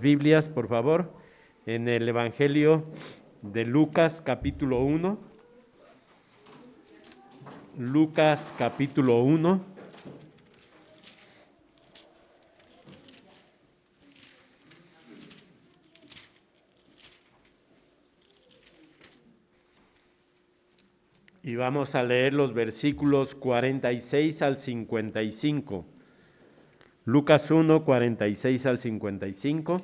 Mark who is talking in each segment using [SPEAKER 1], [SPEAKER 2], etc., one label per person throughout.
[SPEAKER 1] Biblias, por favor, en el Evangelio de Lucas, capítulo 1. Lucas, capítulo 1. Y vamos a leer los versículos 46 al 55. Lucas 1, 46 al 55.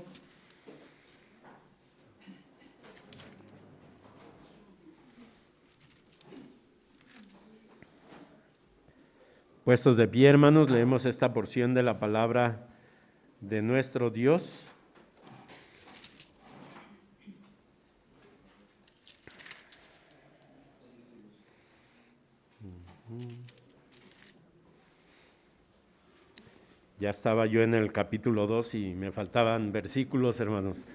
[SPEAKER 1] Puestos de pie, hermanos, leemos esta porción de la palabra de nuestro Dios. Ya estaba yo en el capítulo 2 y me faltaban versículos, hermanos.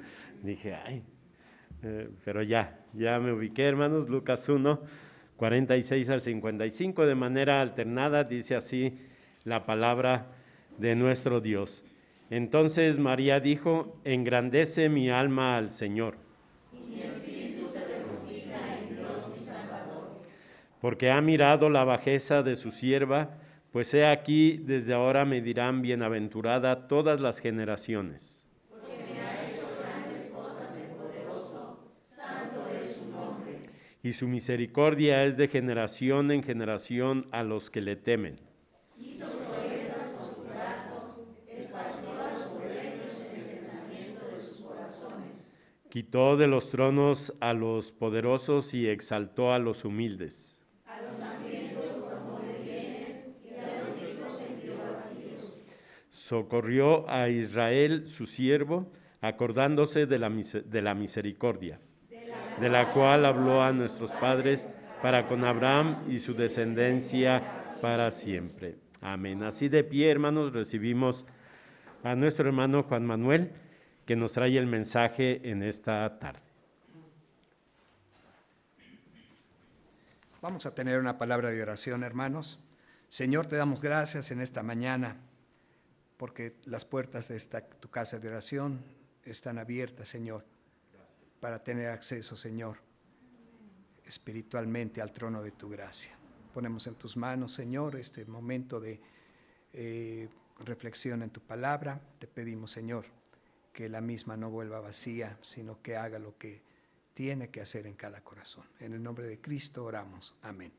[SPEAKER 1] Dije, pero ya me ubiqué, hermanos. Lucas 1, 46 al 55, de manera alternada, dice así la palabra de nuestro Dios. Entonces María dijo: engrandece mi alma al Señor,
[SPEAKER 2] y mi espíritu se regocija en Dios mi Salvador,
[SPEAKER 1] porque ha mirado la bajeza de su sierva. Pues he aquí, desde ahora me dirán bienaventurada todas las generaciones.
[SPEAKER 2] porque me ha hecho grandes cosas el poderoso, santo es su nombre.
[SPEAKER 1] Y su misericordia es de generación en generación a los que le temen.
[SPEAKER 2] Hizo proezas con su brazo, esparció a los soberbios en el pensamiento de sus corazones.
[SPEAKER 1] Quitó de los tronos a los poderosos y exaltó a los humildes.
[SPEAKER 2] A los hambrientos colmó de bienes y a los ricos envió vacíos.
[SPEAKER 1] Socorrió a Israel su siervo, acordándose de la misericordia, de la cual habló a nuestros padres para con Abraham y su descendencia para siempre. Amén. Así de pie, hermanos, recibimos a nuestro hermano Juan Manuel, que nos trae el mensaje en esta tarde.
[SPEAKER 3] Vamos a tener una palabra de oración, hermanos. Señor, te damos gracias en esta mañana, porque las puertas de tu casa de oración están abiertas, Señor, para tener acceso, Señor, espiritualmente al trono de tu gracia. Ponemos en tus manos, Señor, este momento de reflexión en tu palabra. Te pedimos, Señor, que la misma no vuelva vacía, sino que haga lo que tiene que hacer en cada corazón. En el nombre de Cristo oramos. Amén.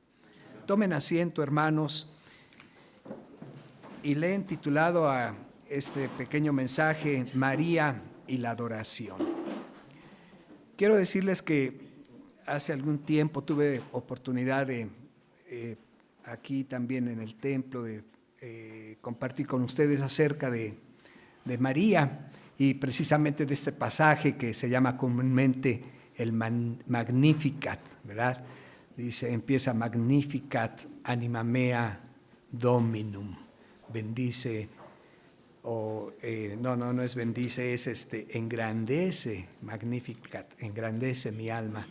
[SPEAKER 3] Tomen asiento, hermanos, y le he titulado a este pequeño mensaje María y la adoración. Quiero decirles que hace algún tiempo tuve oportunidad de, aquí también en el templo, de compartir con ustedes acerca de María y precisamente de este pasaje que se llama comúnmente el Magnificat, ¿verdad? Dice, empieza Magnificat anima mea Dominum. Bendice, no es bendice, es engrandece, Magnificat, engrandece mi alma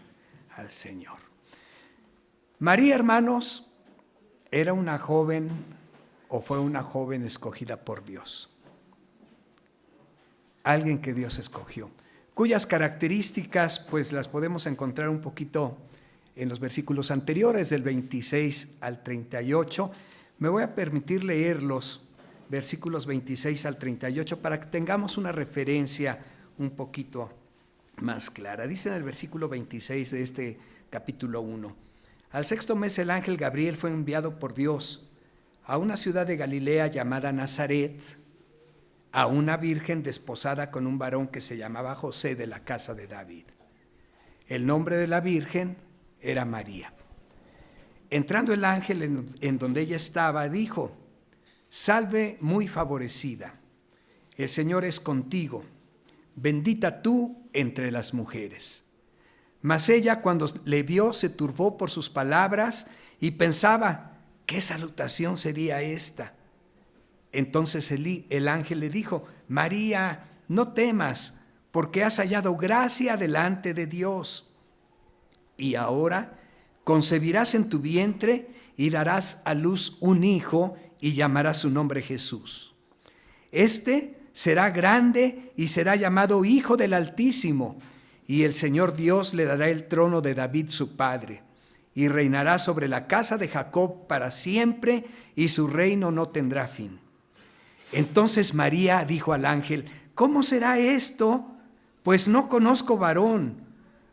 [SPEAKER 3] al Señor. María, hermanos, era una joven o fue una joven escogida por Dios. Alguien que Dios escogió, cuyas características pues las podemos encontrar un poquito en los versículos anteriores, del 26 al 38. Me voy a permitir leer los versículos 26 al 38 para que tengamos una referencia un poquito más clara. Dice en el versículo 26 de este capítulo 1: al sexto mes el ángel Gabriel fue enviado por Dios a una ciudad de Galilea llamada Nazaret, a una virgen desposada con un varón que se llamaba José, de la casa de David. El nombre de la virgen era María. Entrando el ángel en donde ella estaba, dijo: salve muy favorecida, el Señor es contigo, bendita tú entre las mujeres. Mas ella, cuando le vio, se turbó por sus palabras y pensaba: ¿qué salutación sería esta? Entonces el ángel le dijo: María, no temas, porque has hallado gracia delante de Dios. Y ahora concebirás en tu vientre y darás a luz un hijo y llamarás su nombre Jesús. Este será grande y será llamado Hijo del Altísimo, y el Señor Dios le dará el trono de David su padre, y reinará sobre la casa de Jacob para siempre, y su reino no tendrá fin. Entonces María dijo al ángel: ¿cómo será esto? Pues no conozco varón.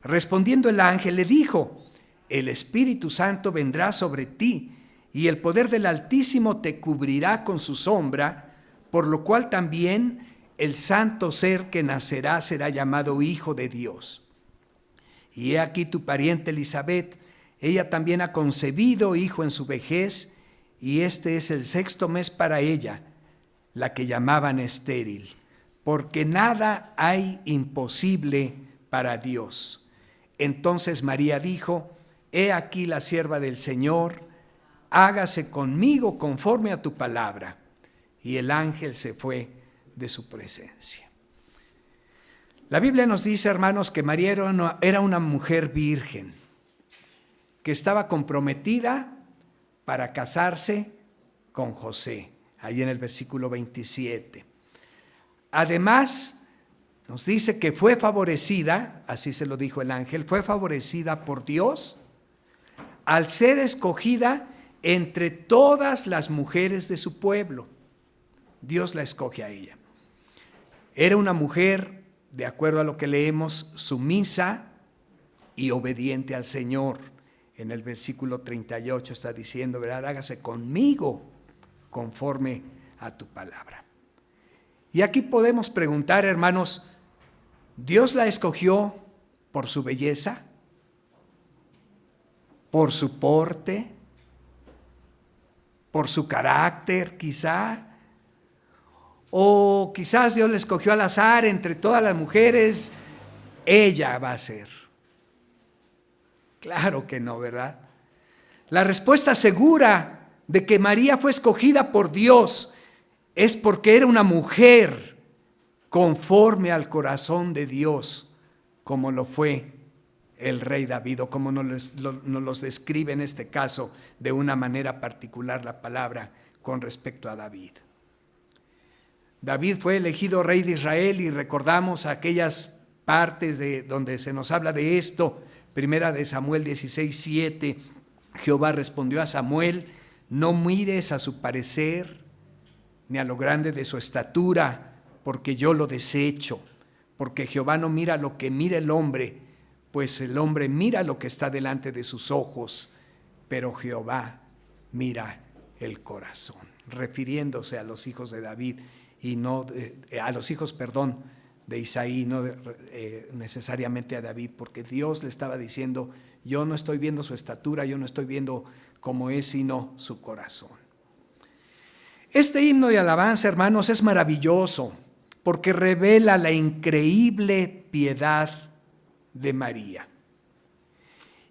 [SPEAKER 3] Respondiendo el ángel le dijo: el Espíritu Santo vendrá sobre ti, y el poder del Altísimo te cubrirá con su sombra, por lo cual también el santo ser que nacerá será llamado Hijo de Dios. Y he aquí tu pariente Elisabet, ella también ha concebido hijo en su vejez, y este es el 6º mes para ella, la que llamaban estéril, porque nada hay imposible para Dios. Entonces María dijo: he aquí la sierva del Señor, hágase conmigo conforme a tu palabra. Y el ángel se fue de su presencia. La Biblia nos dice, hermanos, que María era una mujer virgen, que estaba comprometida para casarse con José, ahí en el versículo 27. Además, nos dice que fue favorecida, así se lo dijo el ángel, fue favorecida por Dios al ser escogida entre todas las mujeres de su pueblo. Dios la escoge a ella. Era una mujer, de acuerdo a lo que leemos, sumisa y obediente al Señor. En el versículo 38 está diciendo, ¿verdad? Hágase conmigo conforme a tu palabra. Y aquí podemos preguntar, hermanos, ¿Dios la escogió por su belleza? ¿Por su porte? ¿Por su carácter, quizá? O quizás Dios la escogió al azar entre todas las mujeres, ella va a ser. Claro que no, ¿verdad? La respuesta segura de que María fue escogida por Dios es porque era una mujer conforme al corazón de Dios, como lo fue el rey David, o como nos los describe en este caso de una manera particular la palabra con respecto a David. David fue elegido rey de Israel y recordamos aquellas partes de donde se nos habla de esto. Primera de Samuel 16:7, Jehová respondió a Samuel: no mires a su parecer ni a lo grande de su estatura, porque yo lo desecho. Porque Jehová no mira lo que mira el hombre, pues el hombre mira lo que está delante de sus ojos, pero Jehová mira el corazón. Refiriéndose a los hijos de David y no a los hijos, de Isaí, no necesariamente a David, porque Dios le estaba diciendo: yo no estoy viendo su estatura, yo no estoy viendo cómo es, sino su corazón. Este himno de alabanza, hermanos, es maravilloso porque revela la increíble piedad de María.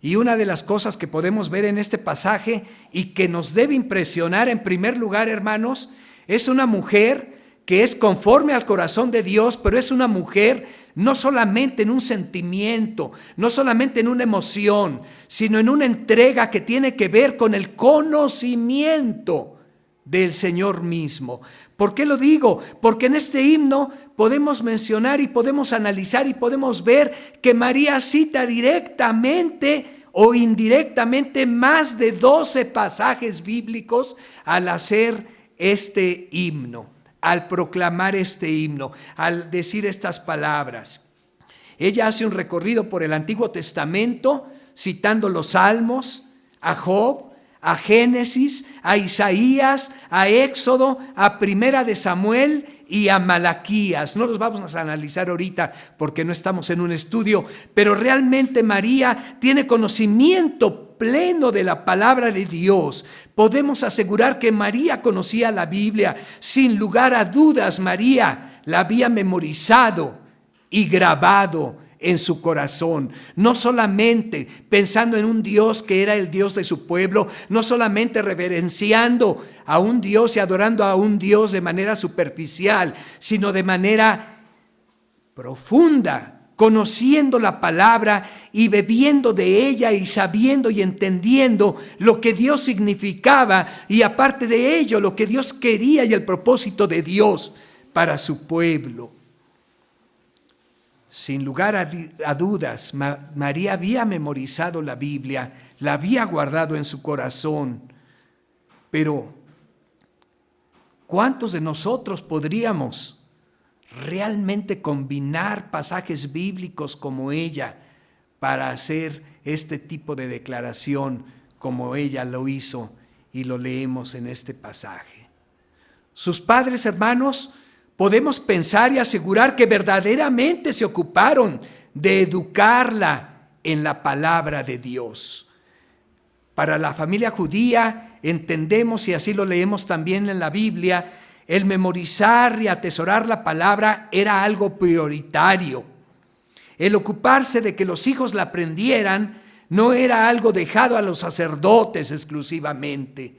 [SPEAKER 3] Y una de las cosas que podemos ver en este pasaje y que nos debe impresionar en primer lugar, hermanos, es una mujer que es conforme al corazón de Dios, pero es una mujer no solamente en un sentimiento, no solamente en una emoción, sino en una entrega que tiene que ver con el conocimiento del Señor mismo. ¿Por qué lo digo? Porque en este himno podemos mencionar y podemos analizar y podemos ver que María cita directamente o indirectamente más de 12 pasajes bíblicos al hacer este himno, al proclamar este himno, al decir estas palabras. Ella hace un recorrido por el Antiguo Testamento, citando los Salmos, a Job, a Génesis, a Isaías, a Éxodo, a Primera de Samuel y a Malaquías. No los vamos a analizar ahorita porque no estamos en un estudio, pero realmente María tiene conocimiento pleno de la palabra de Dios. Podemos asegurar que María conocía la Biblia. Sin lugar a dudas, María la había memorizado y grabado en su corazón, no solamente pensando en un Dios que era el Dios de su pueblo, no solamente reverenciando a un Dios y adorando a un Dios de manera superficial, sino de manera profunda, conociendo la palabra y bebiendo de ella y sabiendo y entendiendo lo que Dios significaba y aparte de ello lo que Dios quería y el propósito de Dios para su pueblo. Sin lugar a dudas, María había memorizado la Biblia, la había guardado en su corazón, pero ¿cuántos de nosotros podríamos realmente combinar pasajes bíblicos como ella para hacer este tipo de declaración como ella lo hizo y lo leemos en este pasaje? Sus padres, hermanos, podemos pensar y asegurar que verdaderamente se ocuparon de educarla en la palabra de Dios. Para la familia judía entendemos, y así lo leemos también en la Biblia, el memorizar y atesorar la palabra era algo prioritario. El ocuparse de que los hijos la aprendieran no era algo dejado a los sacerdotes exclusivamente.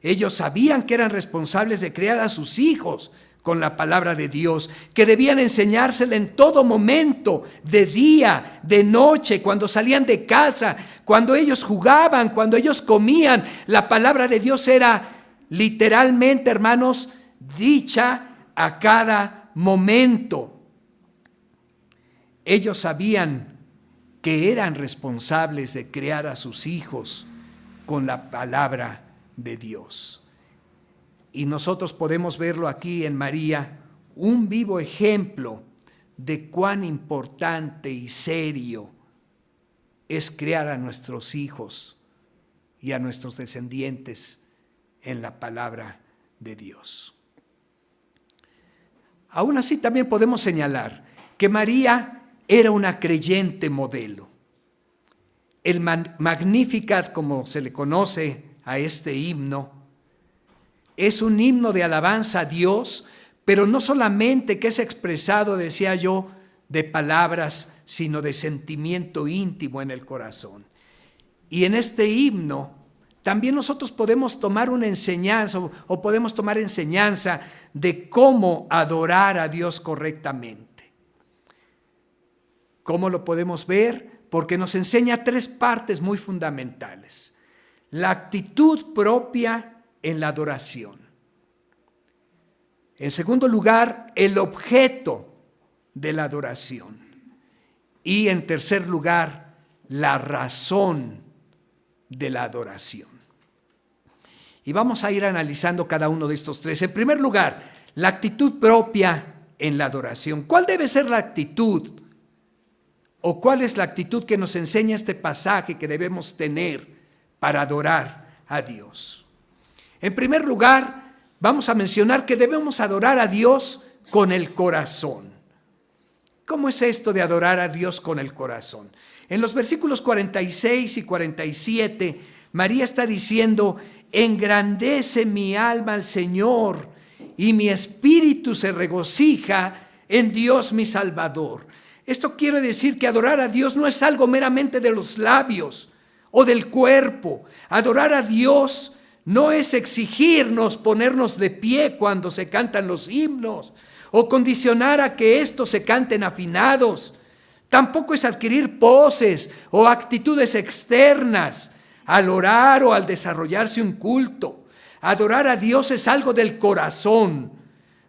[SPEAKER 3] Ellos sabían que eran responsables de criar a sus hijos con la palabra de Dios, que debían enseñársela en todo momento, de día, de noche, cuando salían de casa, cuando ellos jugaban, cuando ellos comían. La palabra de Dios era literalmente, hermanos, dicha a cada momento. Ellos sabían que eran responsables de criar a sus hijos con la palabra de Dios. Y nosotros podemos verlo aquí en María, un vivo ejemplo de cuán importante y serio es criar a nuestros hijos y a nuestros descendientes en la palabra de Dios. Aún así también podemos señalar que María era una creyente modelo. El Magnificat, como se le conoce a este himno, es un himno de alabanza a Dios, pero no solamente que es expresado, decía yo, de palabras, sino de sentimiento íntimo en el corazón. Y en este himno también nosotros podemos tomar una enseñanza o podemos tomar enseñanza de cómo adorar a Dios correctamente. ¿Cómo lo podemos ver? Porque nos enseña tres partes muy fundamentales. La actitud propia en la adoración. En segundo lugar, el objeto de la adoración. Y en tercer lugar, la razón de la adoración. Y vamos a ir analizando cada uno de estos tres. En primer lugar, la actitud propia en la adoración. ¿Cuál debe ser la actitud? ¿O cuál es la actitud que nos enseña este pasaje que debemos tener para adorar a Dios? En primer lugar, vamos a mencionar que debemos adorar a Dios con el corazón. ¿Cómo es esto de adorar a Dios con el corazón? En los versículos 46 y 47, María está diciendo: engrandece mi alma al Señor, y mi espíritu se regocija en Dios mi Salvador. Esto quiere decir que adorar a Dios no es algo meramente de los labios o del cuerpo. Adorar a Dios no es exigirnos ponernos de pie cuando se cantan los himnos o condicionar a que estos se canten afinados. Tampoco es adquirir poses o actitudes externas al orar o al desarrollarse un culto. Adorar a Dios es algo del corazón.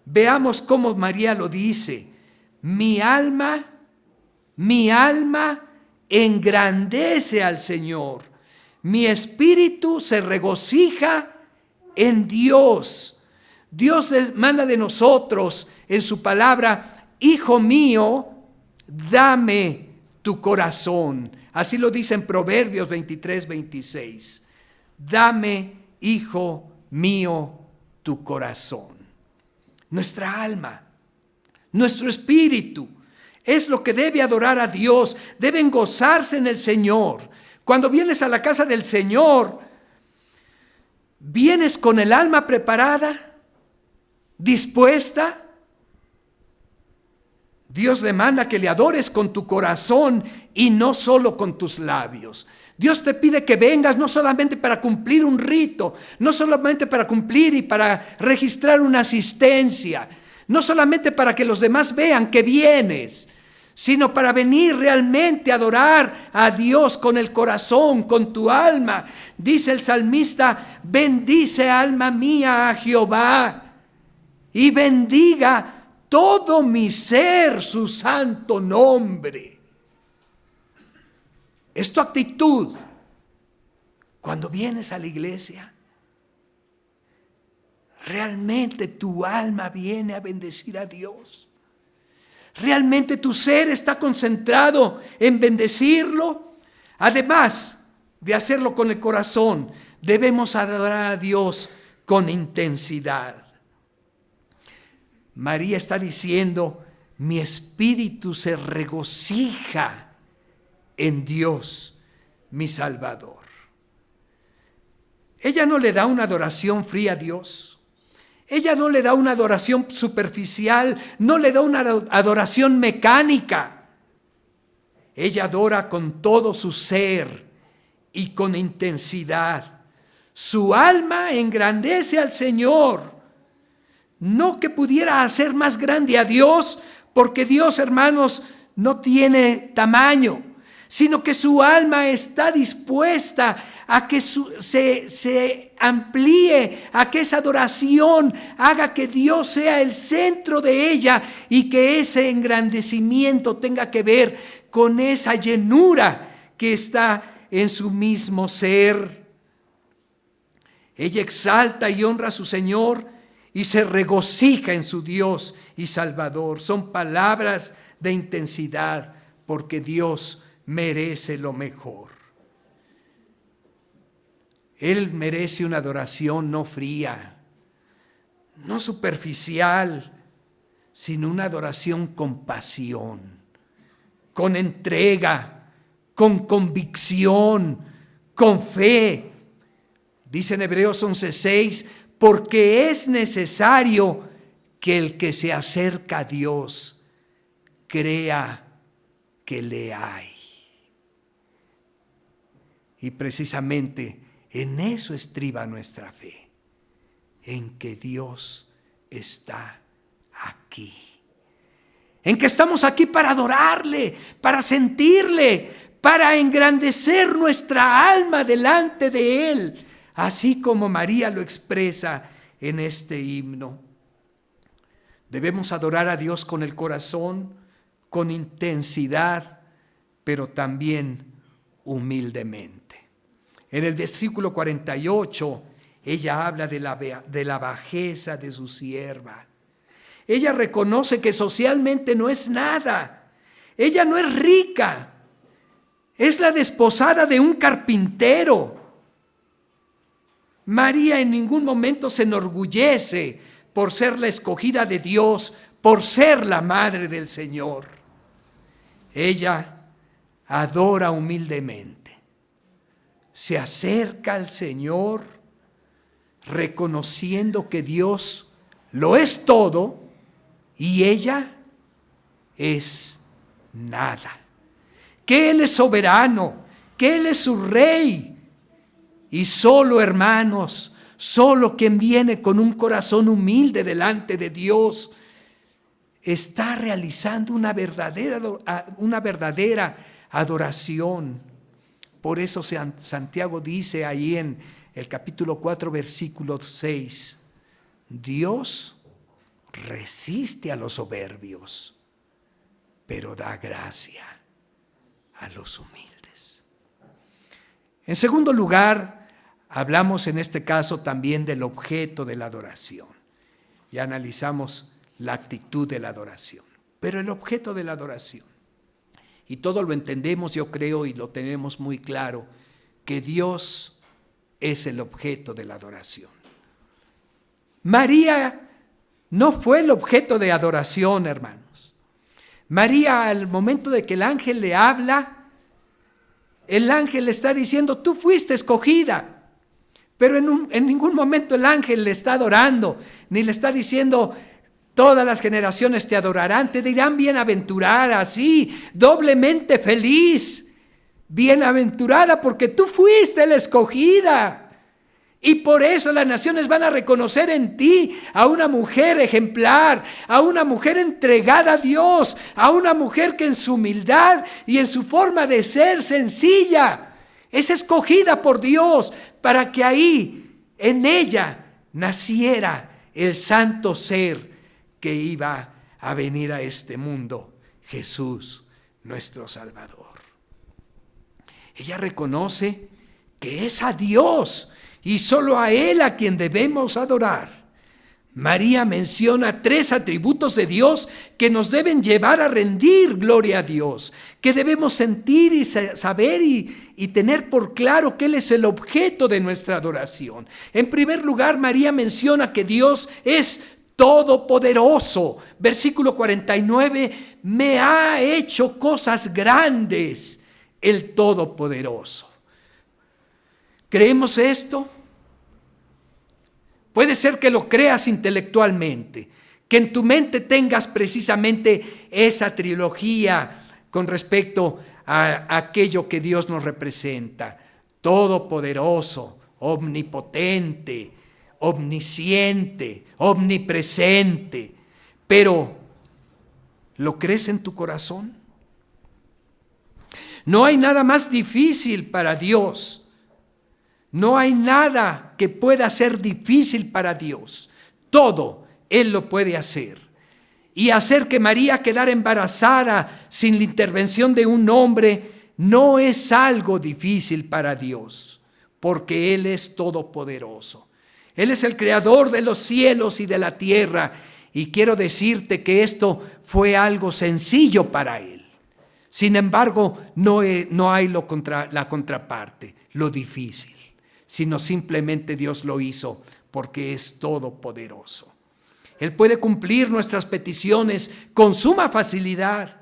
[SPEAKER 3] Veamos cómo María lo dice: mi alma engrandece al Señor. Mi espíritu se regocija en Dios. Dios demanda de nosotros en su palabra: hijo mío, dame tu corazón. Así lo dice en Proverbios 23, 26. Dame, hijo mío, tu corazón. Nuestra alma, nuestro espíritu, es lo que debe adorar a Dios. Deben gozarse en el Señor. Cuando vienes a la casa del Señor, ¿vienes con el alma preparada, dispuesta? Dios demanda que le adores con tu corazón y no solo con tus labios. Dios te pide que vengas no solamente para cumplir un rito, no solamente para cumplir y para registrar una asistencia, no solamente para que los demás vean que vienes, sino para venir realmente a adorar a Dios con el corazón, con tu alma. Dice el salmista: bendice alma mía a Jehová y bendiga todo mi ser su santo nombre. Es tu actitud cuando vienes a la iglesia. Realmente tu alma viene a bendecir a Dios. Realmente tu ser está concentrado en bendecirlo. Además de hacerlo con el corazón, debemos adorar a Dios con intensidad. María está diciendo: mi espíritu se regocija en Dios, mi Salvador. Ella no le da una adoración fría a Dios. Ella no le da una adoración superficial, no le da una adoración mecánica. Ella adora con todo su ser y con intensidad. Su alma engrandece al Señor. No que pudiera hacer más grande a Dios, porque Dios, hermanos, no tiene tamaño, sino que su alma está dispuesta a que se amplíe, a que esa adoración haga que Dios sea el centro de ella y que ese engrandecimiento tenga que ver con esa llenura que está en su mismo ser. Ella exalta y honra a su Señor y se regocija en su Dios y Salvador. Son palabras de intensidad, porque Dios merece lo mejor. Él merece una adoración no fría, no superficial, sino una adoración con pasión, con entrega, con convicción, con fe. Dice en Hebreos 11:6, porque es necesario que el que se acerca a Dios crea que le hay. Y precisamente en eso estriba nuestra fe, en que Dios está aquí, en que estamos aquí para adorarle, para sentirle, para engrandecer nuestra alma delante de Él, así como María lo expresa en este himno. Debemos adorar a Dios con el corazón, con intensidad, pero también humildemente. En el versículo 48, ella habla de la bajeza de su sierva. Ella reconoce que socialmente no es nada. Ella no es rica. Es la desposada de un carpintero. María en ningún momento se enorgullece por ser la escogida de Dios, por ser la madre del Señor. Ella adora humildemente. Se acerca al Señor reconociendo que Dios lo es todo y ella es nada. Que Él es soberano, que Él es su rey. Y solo, hermanos, solo quien viene con un corazón humilde delante de Dios está realizando una verdadera adoración. Por eso Santiago dice ahí en el capítulo 4, versículo 6, Dios resiste a los soberbios, pero da gracia a los humildes. En segundo lugar, hablamos en este caso también del objeto de la adoración. Ya analizamos la actitud de la adoración, pero el objeto de la adoración. Y todo lo entendemos, yo creo, y lo tenemos muy claro, que Dios es el objeto de la adoración. María no fue el objeto de adoración, hermanos. María, al momento de que el ángel le habla, el ángel le está diciendo, tú fuiste escogida. Pero en ningún momento el ángel le está adorando, ni le está diciendo, todas las generaciones te adorarán, te dirán bienaventurada, sí, doblemente feliz, bienaventurada porque tú fuiste la escogida. Y por eso las naciones van a reconocer en ti a una mujer ejemplar, a una mujer entregada a Dios, a una mujer que en su humildad y en su forma de ser sencilla es escogida por Dios para que ahí en ella naciera el santo ser que iba a venir a este mundo, Jesús, nuestro Salvador. Ella reconoce que es a Dios y solo a Él a quien debemos adorar. María menciona 3 atributos de Dios que nos deben llevar a rendir gloria a Dios, que debemos sentir y saber y tener por claro que Él es el objeto de nuestra adoración. En primer lugar, María menciona que Dios es todopoderoso. Versículo 49, me ha hecho cosas grandes el Todopoderoso. ¿Creemos esto? Puede ser que lo creas intelectualmente, que en tu mente tengas precisamente esa trilogía con respecto a aquello que Dios nos representa. Todopoderoso, omnipotente, omnisciente, omnipresente. Pero, ¿lo crees en tu corazón? No hay nada más difícil para Dios. No hay nada que pueda ser difícil para Dios. Todo Él lo puede hacer. Y hacer que María quedara embarazada sin la intervención de un hombre no es algo difícil para Dios, porque Él es todopoderoso. Él es el creador de los cielos y de la tierra. Y quiero decirte que esto fue algo sencillo para Él. Sin embargo, no hay la contraparte, lo difícil, sino simplemente Dios lo hizo porque es todopoderoso. Él puede cumplir nuestras peticiones con suma facilidad.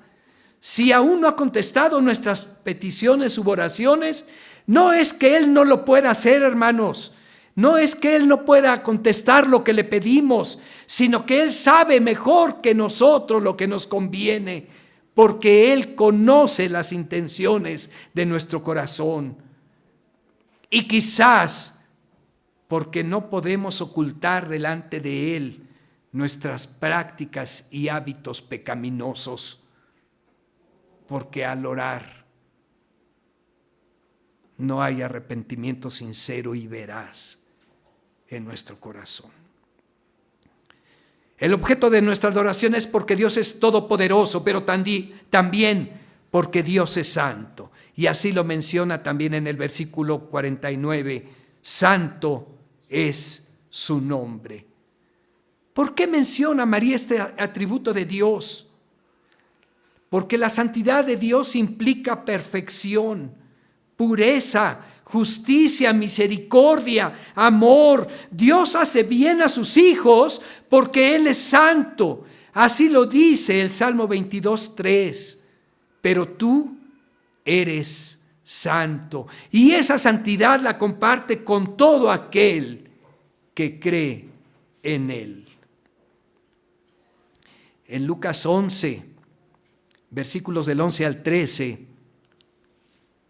[SPEAKER 3] Si aún no ha contestado nuestras peticiones u oraciones, no es que Él no lo pueda hacer, hermanos. No es que Él no pueda contestar lo que le pedimos, sino que Él sabe mejor que nosotros lo que nos conviene, porque Él conoce las intenciones de nuestro corazón. Y quizás porque no podemos ocultar delante de Él nuestras prácticas y hábitos pecaminosos, porque al orar no hay arrepentimiento sincero y veraz en nuestro corazón. El objeto de nuestra adoración es porque Dios es todopoderoso, pero también porque Dios es santo. Y así lo menciona también en el versículo 49, santo es su nombre. ¿Por qué menciona María este atributo de Dios? Porque la santidad de Dios implica perfección, pureza, justicia, misericordia, amor. Dios hace bien a sus hijos porque Él es santo. Así lo dice el Salmo 22:3. Pero tú eres santo. Y esa santidad la comparte con todo aquel que cree en Él. En Lucas 11, versículos del 11 al 13,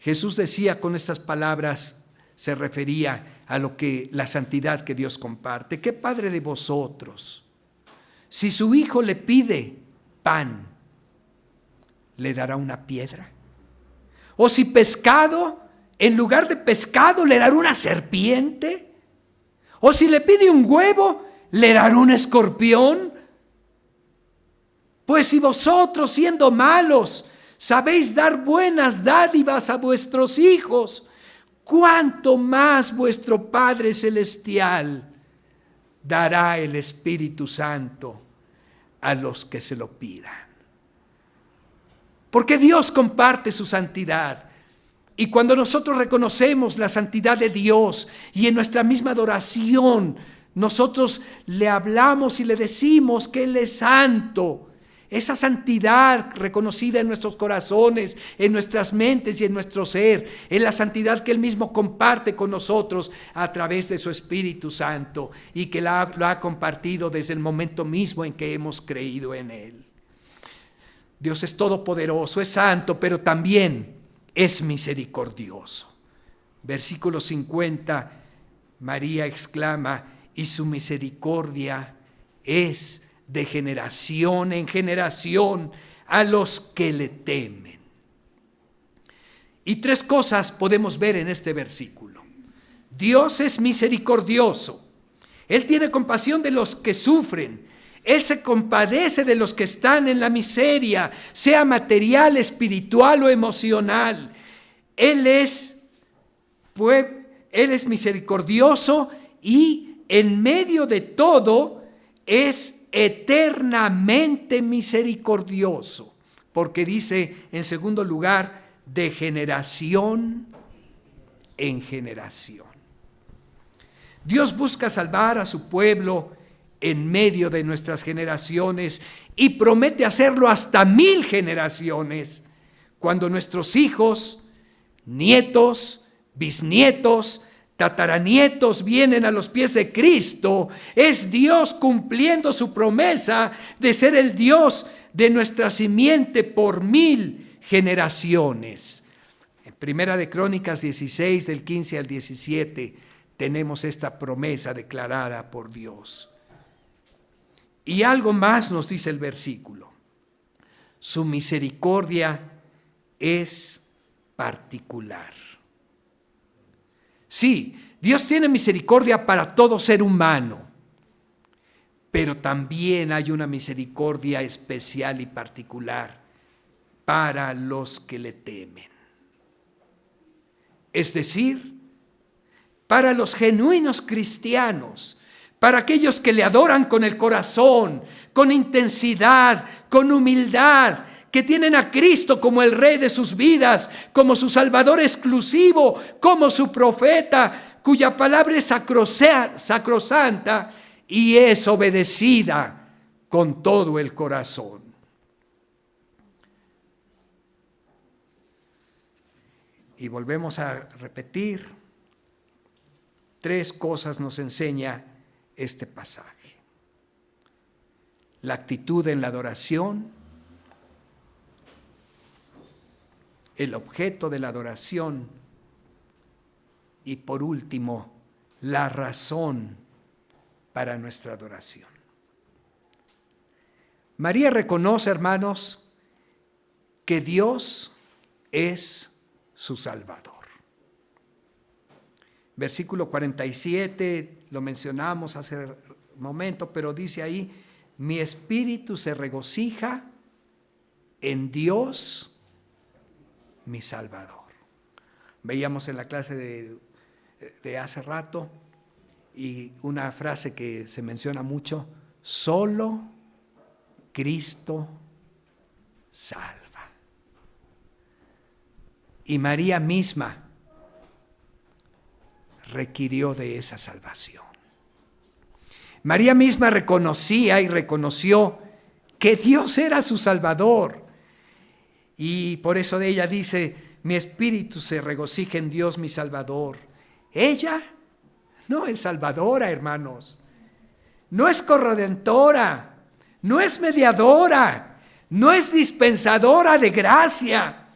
[SPEAKER 3] Jesús decía con estas palabras, se refería a la santidad que Dios comparte. ¿Qué padre de vosotros, si su hijo le pide pan, le dará una piedra? ¿O si pescado, en lugar de pescado, le dará una serpiente? ¿O si le pide un huevo, le dará un escorpión? Pues si vosotros, siendo malos, sabéis dar buenas dádivas a vuestros hijos, ¿cuánto más vuestro Padre Celestial dará el Espíritu Santo a los que se lo pidan? Porque Dios comparte su santidad. Y cuando nosotros reconocemos la santidad de Dios y en nuestra misma adoración, nosotros le hablamos y le decimos que Él es santo. Esa santidad reconocida en nuestros corazones, en nuestras mentes y en nuestro ser, es la santidad que Él mismo comparte con nosotros a través de su Espíritu Santo y que lo ha compartido desde el momento mismo en que hemos creído en Él. Dios es todopoderoso, es santo, pero también es misericordioso. Versículo 50, María exclama, y su misericordia es de generación en generación a los que le temen. Y 3 cosas podemos ver en este versículo. Dios es misericordioso. Él tiene compasión de los que sufren. Él se compadece de los que están en la miseria, sea material, espiritual o emocional. Él es misericordioso y en medio de todo es eternamente misericordioso. Porque dice en segundo lugar, de generación en generación. Dios busca salvar a su pueblo en medio de nuestras generaciones y promete hacerlo hasta 1000 generaciones, cuando nuestros hijos, nietos, bisnietos, tataranietos vienen a los pies de Cristo. Es Dios cumpliendo su promesa de ser el Dios de nuestra simiente por 1000 generaciones. En Primera de Crónicas 16, del 15 al 17, tenemos esta promesa declarada por Dios. Y algo más nos dice el versículo. Su misericordia es particular. Sí, Dios tiene misericordia para todo ser humano, pero también hay una misericordia especial y particular para los que le temen. Es decir, para los genuinos cristianos, para aquellos que le adoran con el corazón, con intensidad, con humildad, que tienen a Cristo como el Rey de sus vidas, como su Salvador exclusivo, como su profeta, cuya palabra es sacrosanta y es obedecida con todo el corazón. Y volvemos a repetir, 3 cosas nos enseña este pasaje. La actitud en la adoración, el objeto de la adoración y por último, la razón para nuestra adoración. María reconoce, hermanos, que Dios es su Salvador. Versículo 47, lo mencionamos hace un momento, pero dice ahí, mi espíritu se regocija en Dios, mi Salvador. Veíamos en la clase de hace rato y una frase que se menciona mucho, solo Cristo salva. Y María misma requirió de esa salvación. María misma reconocía y reconoció que Dios era su Salvador. Y por eso de ella dice, mi espíritu se regocija en Dios mi Salvador. Ella no es salvadora, hermanos. No es corredentora. No es mediadora. No es dispensadora de gracia.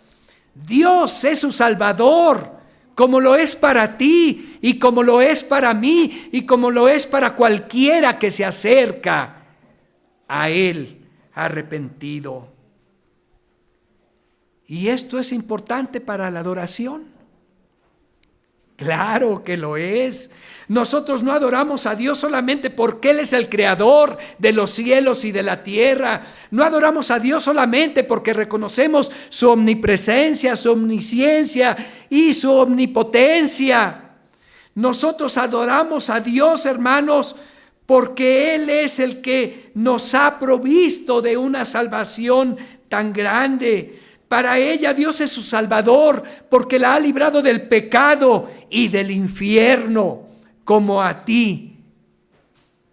[SPEAKER 3] Dios es su Salvador, como lo es para ti y como lo es para mí y como lo es para cualquiera que se acerca a Él arrepentido. ¿Y esto es importante para la adoración? Claro que lo es. Nosotros no adoramos a Dios solamente porque Él es el creador de los cielos y de la tierra. No adoramos a Dios solamente porque reconocemos su omnipresencia, su omnisciencia y su omnipotencia. Nosotros adoramos a Dios, hermanos, porque Él es el que nos ha provisto de una salvación tan grande. Para ella Dios es su Salvador porque la ha librado del pecado y del infierno, como a ti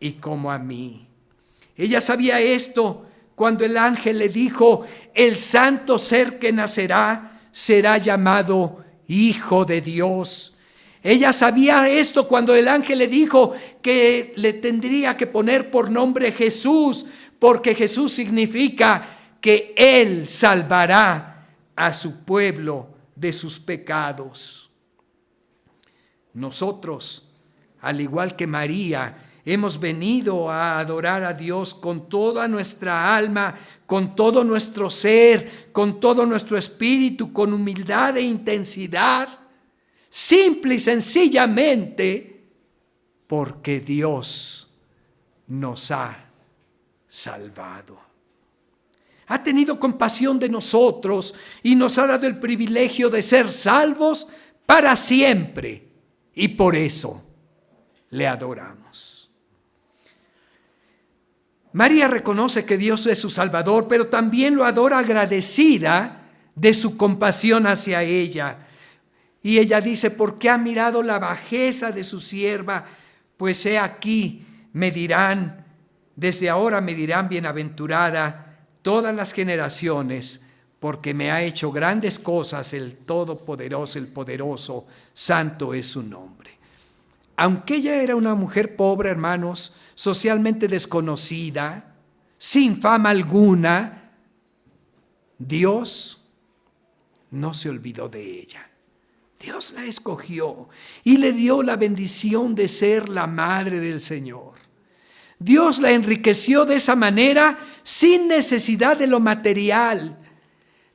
[SPEAKER 3] y como a mí. Ella sabía esto cuando el ángel le dijo, el santo ser que nacerá será llamado Hijo de Dios. Ella sabía esto cuando el ángel le dijo que le tendría que poner por nombre Jesús, porque Jesús significa que Él salvará a su pueblo de sus pecados. Nosotros, al igual que María, hemos venido a adorar a Dios con toda nuestra alma, con todo nuestro ser, con todo nuestro espíritu, con humildad e intensidad, simple y sencillamente porque Dios nos ha salvado. Ha tenido compasión de nosotros y nos ha dado el privilegio de ser salvos para siempre. Y por eso le adoramos. María reconoce que Dios es su Salvador, pero también lo adora agradecida de su compasión hacia ella. Y ella dice, porque ha mirado la bajeza de su sierva, pues he aquí, desde ahora me dirán bienaventurada todas las generaciones, porque me ha hecho grandes cosas el Todopoderoso, el Poderoso, santo es su nombre. Aunque ella era una mujer pobre, hermanos, socialmente desconocida, sin fama alguna, Dios no se olvidó de ella. Dios la escogió y le dio la bendición de ser la madre del Señor. Dios la enriqueció de esa manera sin necesidad de lo material.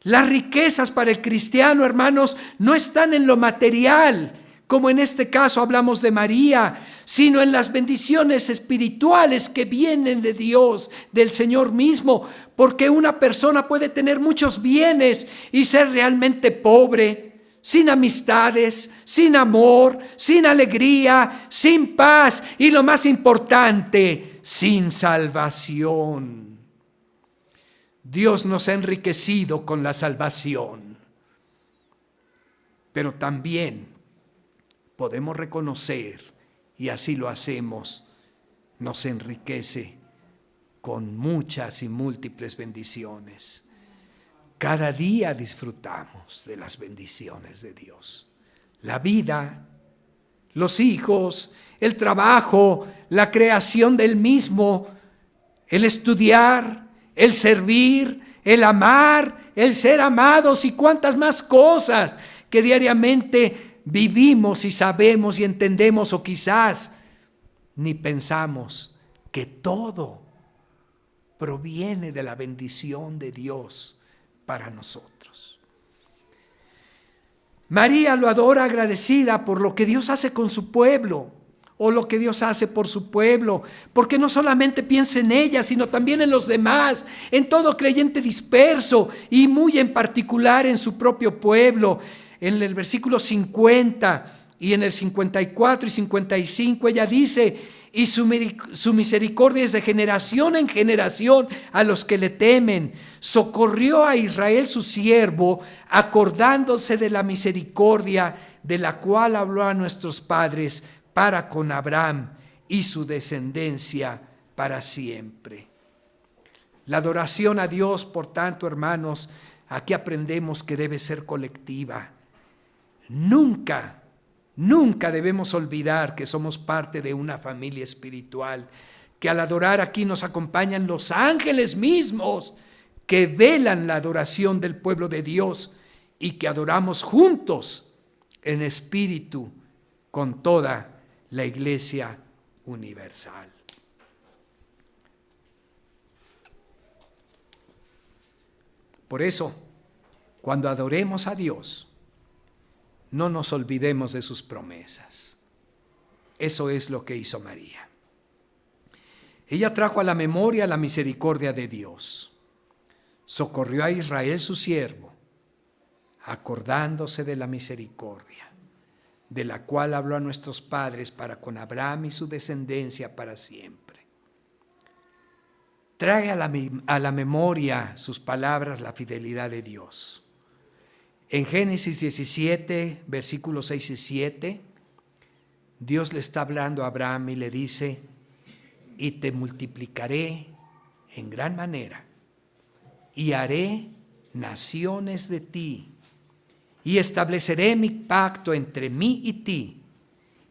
[SPEAKER 3] Las riquezas para el cristiano, hermanos, no están en lo material, como en este caso hablamos de María, sino en las bendiciones espirituales que vienen de Dios, del Señor mismo, porque una persona puede tener muchos bienes y ser realmente pobre, sin amistades, sin amor, sin alegría, sin paz y lo más importante, sin salvación. Dios nos ha enriquecido con la salvación, pero también podemos reconocer, y así lo hacemos, nos enriquece con muchas y múltiples bendiciones. Cada día disfrutamos de las bendiciones de Dios. La vida, los hijos, el trabajo, la creación del mismo, el estudiar, el servir, el amar, el ser amados y cuantas más cosas que diariamente vivimos y sabemos y entendemos, o quizás ni pensamos que todo proviene de la bendición de Dios para nosotros. María lo adora agradecida por lo que Dios hace con su pueblo, o lo que Dios hace por su pueblo, porque no solamente piensa en ella, sino también en los demás, en todo creyente disperso y muy en particular en su propio pueblo. En el versículo 50 y en el 54 y 55 ella dice, y su misericordia es de generación en generación a los que le temen. Socorrió a Israel su siervo, acordándose de la misericordia de la cual habló a nuestros padres para con Abraham y su descendencia para siempre. La adoración a Dios, por tanto, hermanos, aquí aprendemos que debe ser colectiva. Nunca debemos olvidar que somos parte de una familia espiritual, que al adorar aquí nos acompañan los ángeles mismos que velan la adoración del pueblo de Dios y que adoramos juntos en espíritu con toda la Iglesia universal. Por eso, cuando adoremos a Dios, no nos olvidemos de sus promesas. Eso es lo que hizo María. Ella trajo a la memoria la misericordia de Dios. Socorrió a Israel su siervo, acordándose de la misericordia, de la cual habló a nuestros padres para con Abraham y su descendencia para siempre. Trae a la memoria sus palabras la fidelidad de Dios. En Génesis 17, versículos 6 y 7, Dios le está hablando a Abraham y le dice, y te multiplicaré en gran manera, y haré naciones de ti, y estableceré mi pacto entre mí y ti,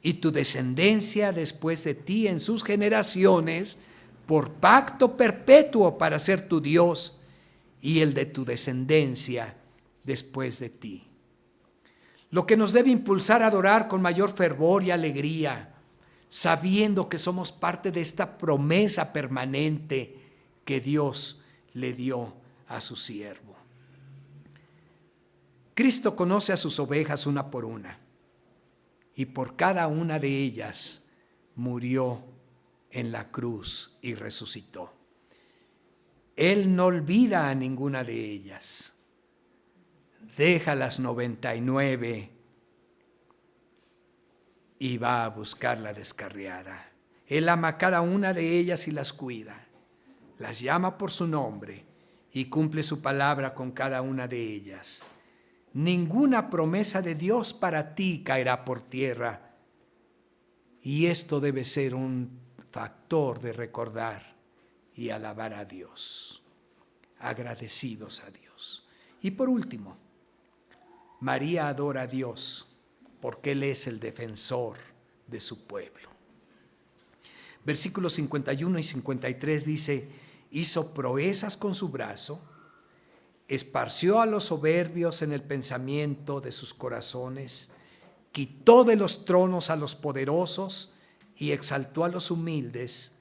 [SPEAKER 3] y tu descendencia después de ti en sus generaciones, por pacto perpetuo para ser tu Dios, y el de tu descendencia después de ti. Lo que nos debe impulsar a adorar con mayor fervor y alegría, sabiendo que somos parte de esta promesa permanente que Dios le dio a su siervo. Cristo conoce a sus ovejas una por una, y por cada una de ellas murió en la cruz y resucitó. Él no olvida a ninguna de ellas. Deja las 99 y va a buscar la descarriada. Él ama a cada una de ellas y las cuida. Las llama por su nombre y cumple su palabra con cada una de ellas. Ninguna promesa de Dios para ti caerá por tierra. Y esto debe ser un factor de recordar y alabar a Dios. Agradecidos a Dios. Y por último, María adora a Dios porque Él es el defensor de su pueblo. Versículos 51 y 53 dice: hizo proezas con su brazo, esparció a los soberbios en el pensamiento de sus corazones, quitó de los tronos a los poderosos y exaltó a los humildes,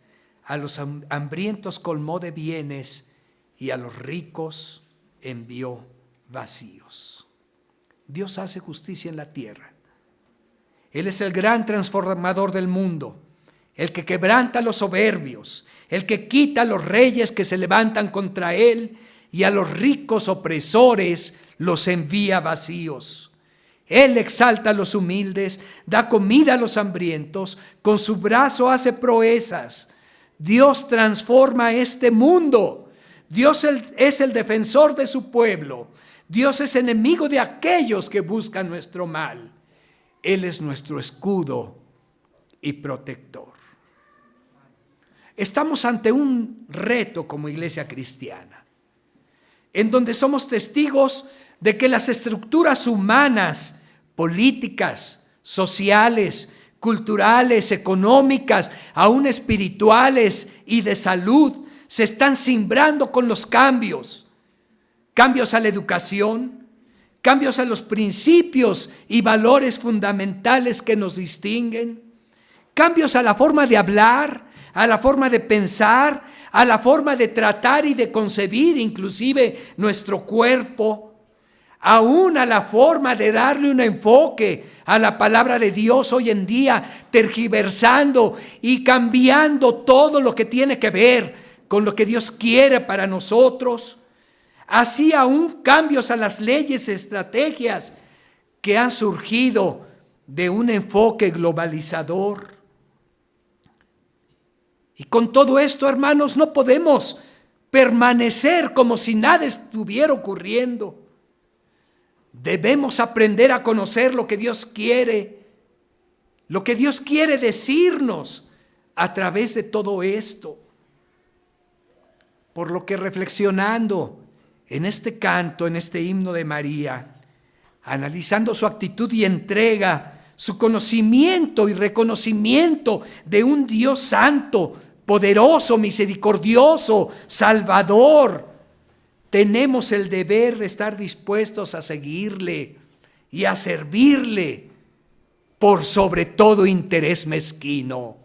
[SPEAKER 3] a los hambrientos colmó de bienes y a los ricos envió vacíos. Dios hace justicia en la tierra. Él es el gran transformador del mundo, el que quebranta a los soberbios, el que quita a los reyes que se levantan contra él y a los ricos opresores los envía vacíos. Él exalta a los humildes, da comida a los hambrientos, con su brazo hace proezas. Dios transforma este mundo. Dios es el defensor de su pueblo. Dios es enemigo de aquellos que buscan nuestro mal. Él es nuestro escudo y protector. Estamos ante un reto como iglesia cristiana, en donde somos testigos de que las estructuras humanas, políticas, sociales, culturales, económicas, aún espirituales y de salud, se están cimbrando con los cambios. Cambios a la educación, cambios a los principios y valores fundamentales que nos distinguen, cambios a la forma de hablar, a la forma de pensar, a la forma de tratar y de concebir inclusive nuestro cuerpo, aún a la forma de darle un enfoque a la palabra de Dios hoy en día, tergiversando y cambiando todo lo que tiene que ver con lo que Dios quiere para nosotros. Así aún cambios a las leyes, estrategias que han surgido de un enfoque globalizador. Y con todo esto, hermanos, no podemos permanecer como si nada estuviera ocurriendo. Debemos aprender a conocer lo que Dios quiere decirnos a través de todo esto. Por lo que reflexionando en este canto, en este himno de María, analizando su actitud y entrega, su conocimiento y reconocimiento de un Dios santo, poderoso, misericordioso, salvador, tenemos el deber de estar dispuestos a seguirle y a servirle por sobre todo interés mezquino.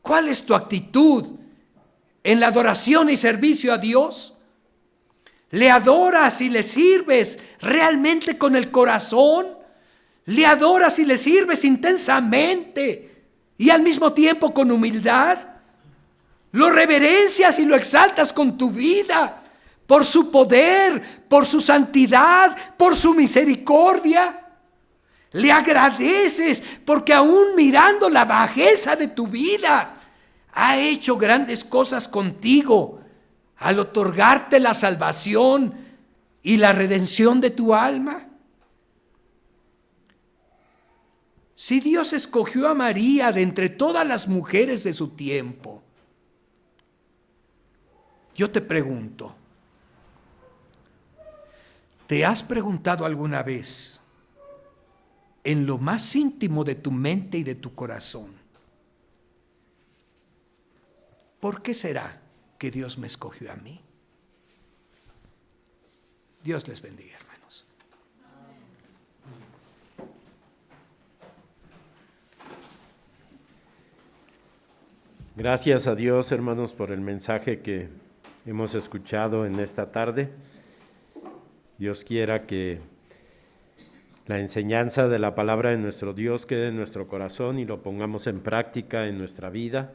[SPEAKER 3] ¿Cuál es tu actitud en la adoración y servicio a Dios? ¿Le adoras y le sirves realmente con el corazón? ¿Le adoras y le sirves intensamente y al mismo tiempo con humildad? ¿Lo reverencias y lo exaltas con tu vida por su poder, por su santidad, por su misericordia? ¿Le agradeces porque aún mirando la bajeza de tu vida ha hecho grandes cosas contigo al otorgarte la salvación y la redención de tu alma? Si Dios escogió a María de entre todas las mujeres de su tiempo, yo te pregunto, ¿te has preguntado alguna vez en lo más íntimo de tu mente y de tu corazón, ¿por qué será que Dios me escogió a mí? Dios les bendiga, hermanos.
[SPEAKER 1] Gracias a Dios, hermanos, por el mensaje que hemos escuchado en esta tarde. Dios quiera que la enseñanza de la palabra de nuestro Dios quede en nuestro corazón y lo pongamos en práctica en nuestra vida.